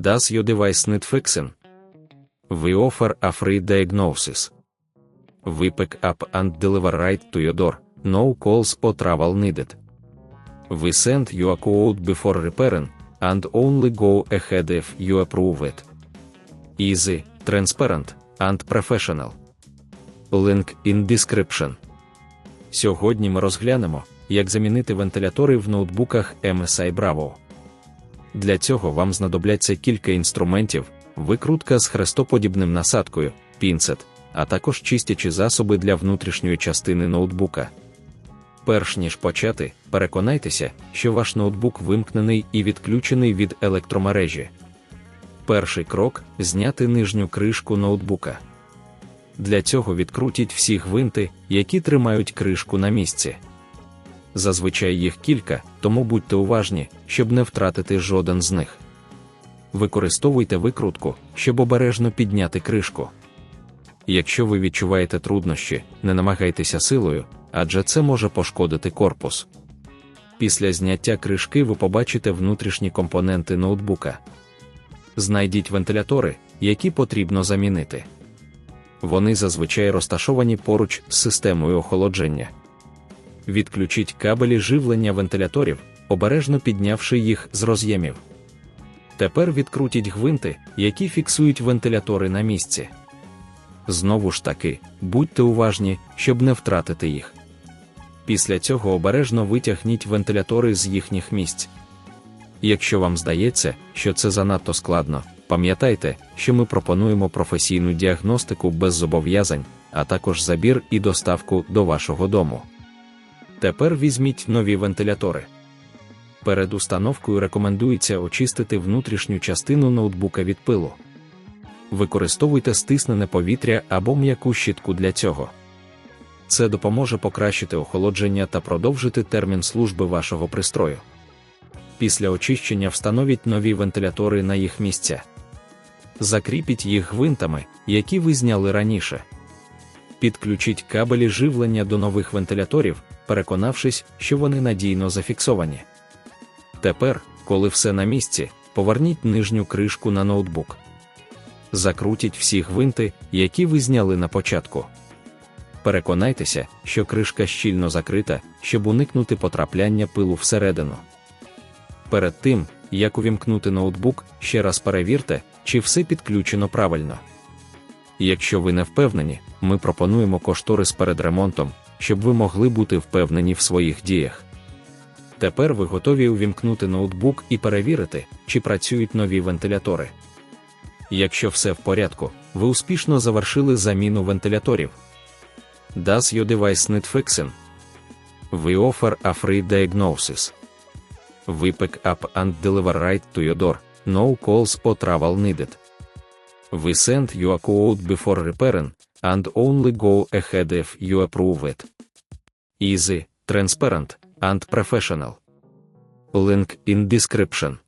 Does your device need fixing? We offer a free diagnosis. We pick up and deliver right to your door, no calls or travel needed. We send you a quote before repairing, and only go ahead if you approve it. Easy, transparent, and professional. Link in description. Сьогодні ми розглянемо, як замінити вентилятори в ноутбуках MSI Bravo. Для цього вам знадобляться кілька інструментів: викрутка з хрестоподібним насадкою, пінцет, а також чистячі засоби для внутрішньої частини ноутбука. Перш ніж почати, переконайтеся, що ваш ноутбук вимкнений і відключений від електромережі. Перший крок – зняти нижню кришку ноутбука. Для цього відкрутіть всі гвинти, які тримають кришку на місці. Зазвичай їх кілька, тому будьте уважні, щоб не втратити жоден з них. Використовуйте викрутку, щоб обережно підняти кришку. Якщо ви відчуваєте труднощі, не намагайтеся силою, адже це може пошкодити корпус. Після зняття кришки ви побачите внутрішні компоненти ноутбука. Знайдіть вентилятори, які потрібно замінити. Вони зазвичай розташовані поруч з системою охолодження. Відключіть кабелі живлення вентиляторів, обережно піднявши їх з роз'ємів. Тепер відкрутіть гвинти, які фіксують вентилятори на місці. Знову ж таки, будьте уважні, щоб не втратити їх. Після цього обережно витягніть вентилятори з їхніх місць. Якщо вам здається, що це занадто складно, пам'ятайте, що ми пропонуємо професійну діагностику без зобов'язань, а також забір і доставку до вашого дому. Тепер візьміть нові вентилятори. Перед установкою рекомендується очистити внутрішню частину ноутбука від пилу. Використовуйте стиснене повітря або м'яку щітку для цього. Це допоможе покращити охолодження та продовжити термін служби вашого пристрою. Після очищення встановіть нові вентилятори на їх місця. Закріпіть їх гвинтами, які ви зняли раніше. Підключіть кабелі живлення до нових вентиляторів, переконавшись, що вони надійно зафіксовані. Тепер, коли все на місці, поверніть нижню кришку на ноутбук. Закрутіть всі гвинти, які ви зняли на початку. Переконайтеся, що кришка щільно закрита, щоб уникнути потрапляння пилу всередину. Перед тим, як увімкнути ноутбук, ще раз перевірте, чи все підключено правильно. Якщо ви не впевнені, ми пропонуємо кошторис перед ремонтом, щоб ви могли бути впевнені в своїх діях. Тепер ви готові увімкнути ноутбук і перевірити, чи працюють нові вентилятори. Якщо все в порядку, ви успішно завершили заміну вентиляторів. Does your device need fixing? We offer a free diagnosis. We pick up and deliver right to your door, no calls or travel needed. We send you a quote before repairing, and only go ahead if you approve it. Easy, transparent, and professional. Link in description.